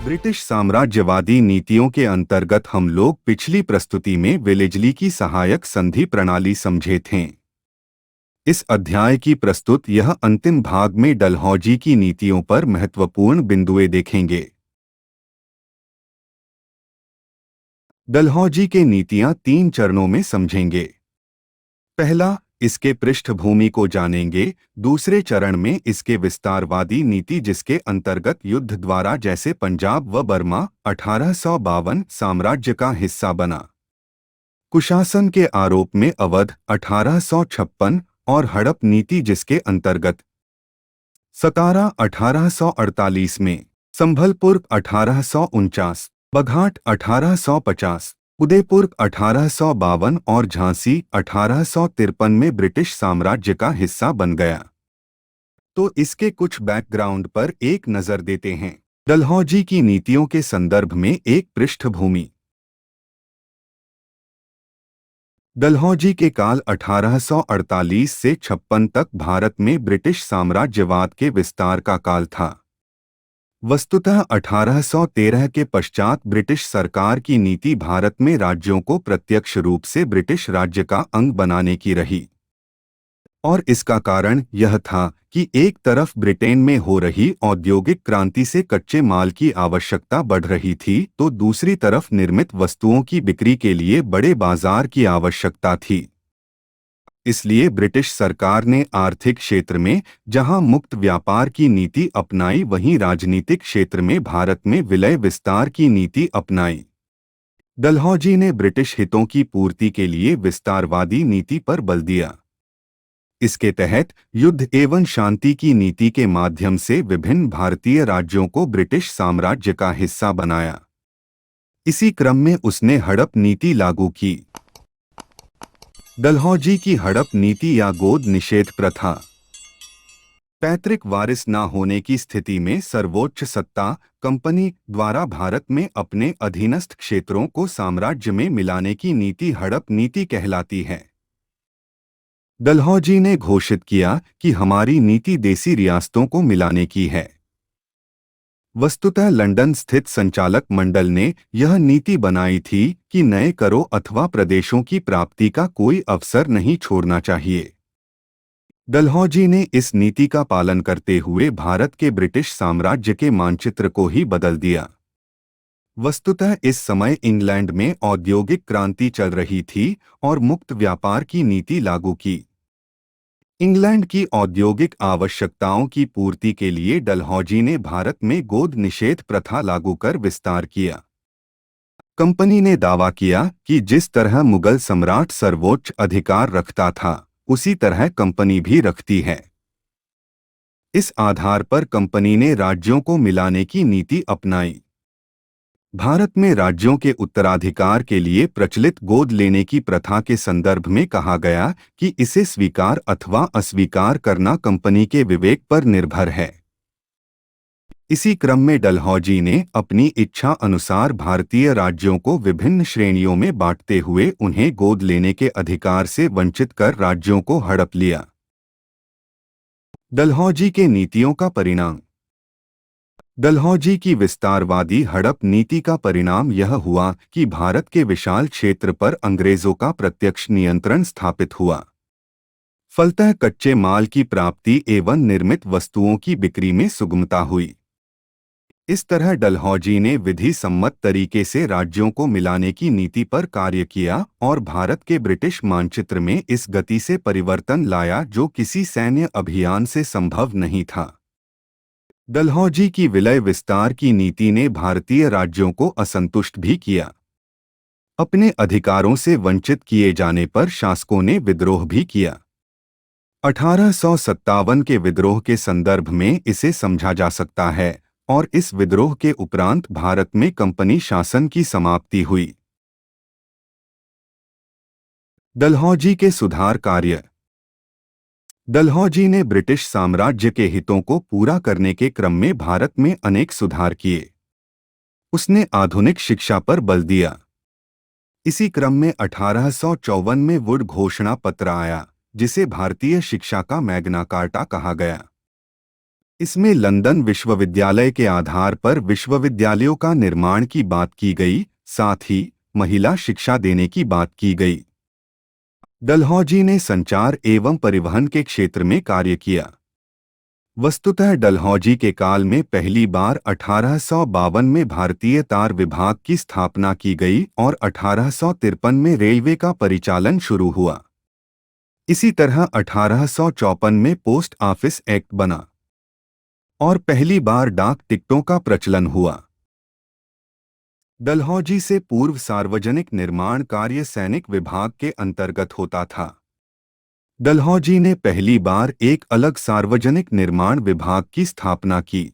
British साम्राज्यवादी नीतियों के अंतर्गत हम लोग पिछली प्रस्तुति में वेलेजली की सहायक संधि प्रणाली समझे थे। इस अध्याय की प्रस्तुत यह अंतिम भाग में डलहौजी की नीतियों पर महत्वपूर्ण बिंदुएं देखेंगे। डलहौजी के नीतियां 3 चरणों में समझेंगे। पहला, इसके पृष्ठभूमि को जानेंगे। दूसरे चरण में इसके विस्तारवादी नीति जिसके अंतर्गत युद्ध द्वारा जैसे पंजाब व बर्मा 1852 साम्राज्य का हिस्सा बना, कुशासन के आरोप में अवध 1856 और हड़प नीति जिसके अंतर्गत सतारा 1848 में, संभलपुर 1849, बघाट 1850, उदयपुर 1852 और झांसी 1853 में ब्रिटिश साम्राज्य का हिस्सा बन गया। तो इसके कुछ बैकग्राउंड पर एक नजर देते हैं। डलहौजी की नीतियों के संदर्भ में एक पृष्ठभूमि। डलहौजी के काल 1848 से 56 तक भारत में ब्रिटिश साम्राज्यवाद के विस्तार का काल था। वस्तुतः 1813 के पश्चात ब्रिटिश सरकार की नीति भारत में राज्यों को प्रत्यक्ष रूप से ब्रिटिश राज्य का अंग बनाने की रही, और इसका कारण यह था कि एक तरफ ब्रिटेन में हो रही औद्योगिक क्रांति से कच्चे माल की आवश्यकता बढ़ रही थी, तो दूसरी तरफ निर्मित वस्तुओं की बिक्री के लिए बड़े बाजार की आवश्यकता थी। इसलिए ब्रिटिश सरकार ने आर्थिक क्षेत्र में जहां मुक्त व्यापार की नीति अपनाई, वहीं राजनीतिक क्षेत्र में भारत में विलय विस्तार की नीति अपनाई। डलहौजी ने ब्रिटिश हितों की पूर्ति के लिए विस्तारवादी नीति पर बल दिया। इसके तहत युद्ध एवं शांति की नीति के माध्यम से विभिन्न भारतीय राज्यों को ब्रिटिश साम्राज्य का हिस्सा बनाया। इसी क्रम में उसने हड़प नीति लागू की। डलहौजी की हड़प नीति या गोद निषेध प्रथा। पैतृक वारिस न होने की स्थिति में सर्वोच्च सत्ता कंपनी द्वारा भारत में अपने अधीनस्थ क्षेत्रों को साम्राज्य में मिलाने की नीति हड़प नीति कहलाती है। डलहौजी ने घोषित किया कि हमारी नीति देसी रियासतों को मिलाने की है। वस्तुतः लंदन स्थित संचालक मंडल ने यह नीति बनाई थी कि नए करों अथवा प्रदेशों की प्राप्ति का कोई अवसर नहीं छोड़ना चाहिए। डलहौजी ने इस नीति का पालन करते हुए भारत के ब्रिटिश साम्राज्य के मानचित्र को ही बदल दिया। वस्तुतः इस समय इंग्लैंड में औद्योगिक क्रांति चल रही थी और मुक्त व्यापार की नीति लागू की। इंग्लैंड की औद्योगिक आवश्यकताओं की पूर्ति के लिए डलहौजी ने भारत में गोद निषेध प्रथा लागू कर विस्तार किया। कंपनी ने दावा किया कि जिस तरह मुगल सम्राट सर्वोच्च अधिकार रखता था, उसी तरह कंपनी भी रखती है। इस आधार पर कंपनी ने राज्यों को मिलाने की नीति अपनाई। भारत में राज्यों के उत्तराधिकार के लिए प्रचलित गोद लेने की प्रथा के संदर्भ में कहा गया कि इसे स्वीकार अथवा अस्वीकार करना कंपनी के विवेक पर निर्भर है। इसी क्रम में डलहौजी ने अपनी इच्छा अनुसार भारतीय राज्यों को विभिन्न श्रेणियों में बांटते हुए उन्हें गोद लेने के अधिकार से वंचित कर राज्यों को हड़प लिया। डलहौजी के नीतियों का परिणाम। डलहौजी की विस्तारवादी हड़प नीति का परिणाम यह हुआ कि भारत के विशाल क्षेत्र पर अंग्रेजों का प्रत्यक्ष नियंत्रण स्थापित हुआ। फलतः कच्चे माल की प्राप्ति एवं निर्मित वस्तुओं की बिक्री में सुगमता हुई। इस तरह डलहौजी ने विधि सम्मत तरीके से राज्यों को मिलाने की नीति पर कार्य किया और भारत के ब्रिटिश मानचित्र में इस गति से परिवर्तन लाया जो किसी सैन्य अभियान से संभव नहीं था। डलहौजी की विलय विस्तार की नीति ने भारतीय राज्यों को असंतुष्ट भी किया। अपने अधिकारों से वंचित किए जाने पर शासकों ने विद्रोह भी किया। 1857 के विद्रोह के संदर्भ में इसे समझा जा सकता है और इस विद्रोह के उपरांत भारत में कंपनी शासन की समाप्ति हुई। डलहौजी के सुधार कार्य। डलहौजी ने ब्रिटिश साम्राज्य के हितों को पूरा करने के क्रम में भारत में अनेक सुधार किए। उसने आधुनिक शिक्षा पर बल दिया। इसी क्रम में 1854 में वुड घोषणा पत्र आया, जिसे भारतीय शिक्षा का मैग्ना कार्टा कहा गया। इसमें लंदन विश्वविद्यालय के आधार पर विश्वविद्यालयों का निर्माण की बात की गई, साथ ही महिला शिक्षा देने की बात की गई। डलहौजी ने संचार एवं परिवहन के क्षेत्र में कार्य किया। वस्तुतः डलहौजी के काल में पहली बार 1852 में भारतीय तार विभाग की स्थापना की गई और 1853 में रेलवे का परिचालन शुरू हुआ। इसी तरह 1854 में पोस्ट ऑफिस एक्ट बना और पहली बार डाक टिकटों का प्रचलन हुआ। डलहौजी से पूर्व सार्वजनिक निर्माण कार्य सैनिक विभाग के अंतर्गत होता था। डलहौजी ने पहली बार एक अलग सार्वजनिक निर्माण विभाग की स्थापना की,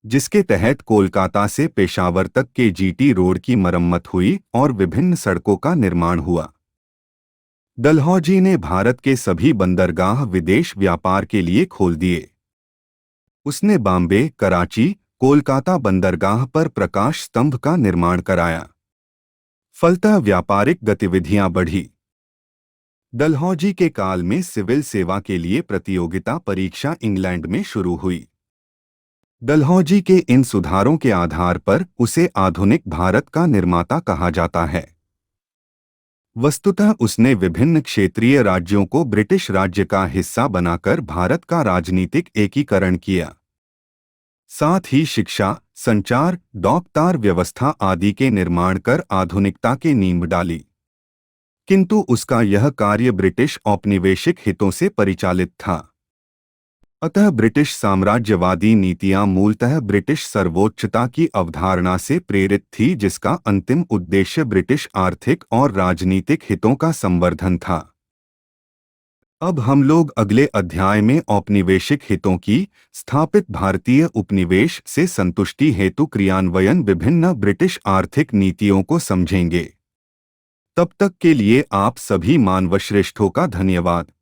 जिसके तहत कोलकाता से पेशावर तक के जीटी रोड की मरम्मत हुई और विभिन्न सड़कों का निर्माण हुआ। डलहौजी ने भारत के सभी बंदरगाह विदेश व्यापार के लिए खोल दिए। उसने बॉम्बे, कराची, कोलकाता बंदरगाह पर प्रकाश स्तंभ का निर्माण कराया। फलतः व्यापारिक गतिविधियां बढ़ी। डलहौजी के काल में सिविल सेवा के लिए प्रतियोगिता परीक्षा इंग्लैंड में शुरू हुई। डलहौजी के इन सुधारों के आधार पर उसे आधुनिक भारत का निर्माता कहा जाता है। वस्तुतः उसने विभिन्न क्षेत्रीय राज्यों को ब्रिटिश राज्य का हिस्सा बनाकर भारत का राजनीतिक एकीकरण किया। साथ ही शिक्षा, संचार, डॉक तार व्यवस्था आदि के निर्माण कर आधुनिकता के नींव डाली। किंतु उसका यह कार्य ब्रिटिश औपनिवेशिक हितों से परिचालित था। अतः ब्रिटिश साम्राज्यवादी नीतियां मूलतः ब्रिटिश सर्वोच्चता की अवधारणा से प्रेरित थी, जिसका अंतिम उद्देश्य ब्रिटिश आर्थिक और राजनीतिक हितों का संवर्धन था। अब हम लोग अगले अध्याय में औपनिवेशिक हितों की स्थापित भारतीय उपनिवेश से संतुष्टि हेतु क्रियान्वयन विभिन्न ब्रिटिश आर्थिक नीतियों को समझेंगे। तब तक के लिए आप सभी मानवश्रेष्ठों का धन्यवाद।